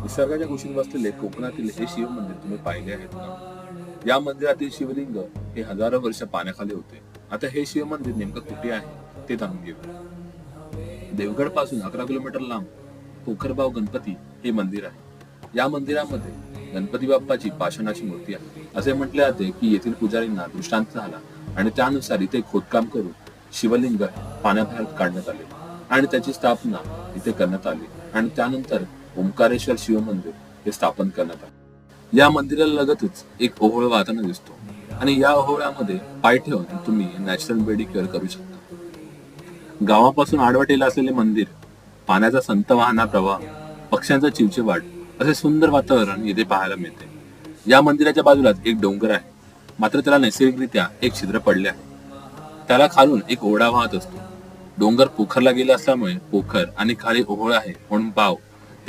निसर्गाच्या कुशीत बसलेले कोकणातील हे शिव मंदिर तुम्ही पाहिले आहेत का? या मंदिरातील शिवलिंग हे हजारो वर्ष पाण्याखाली होते. आता हे शिव मंदिर नेमकं कुठे आहे ते जाणून घेऊ. देवगड पासून 11 किलोमीटर लांब पोखरबाव गणपती हे मंदिर आहे. या मंदिरामध्ये गणपती बाप्पाची पाषाणाची मूर्ती आहे. असे म्हटले जाते की येथील पुजारींना दृष्टांत झाला आणि त्यानुसार इथे खोदकाम करून शिवलिंग पाण्याबाहेर काढण्यात आले आणि त्याची स्थापना इथे करण्यात आली आणि त्यानंतर ओंकारेश्वर शिव मंदिर हे स्थापन करण्यात आले. या मंदिराला लगतच एक ओहोळ वाहताना दिसतो आणि या ओहोळ्यामध्ये पाय ठेवून तुम्ही नॅचरल मेडिक्युअर करू शकता. गावापासून आडवाटेला असलेले मंदिर, पाण्याचा संत वाहणारा प्रवाह, पक्ष्यांचा चिवचिवाट असे सुंदर वातावरण येथे पाहायला मिळते. या मंदिराच्या बाजूलाच एक डोंगर आहे, मात्र त्याला नैसर्गिकरित्या एक छिद्र पडले आहे. त्याला खालून एक ओढा वाहत असतो. डोंगर पोखरला गेला असल्यामुळे पोखर आणि खाली ओहोळ आहे म्हणून पाव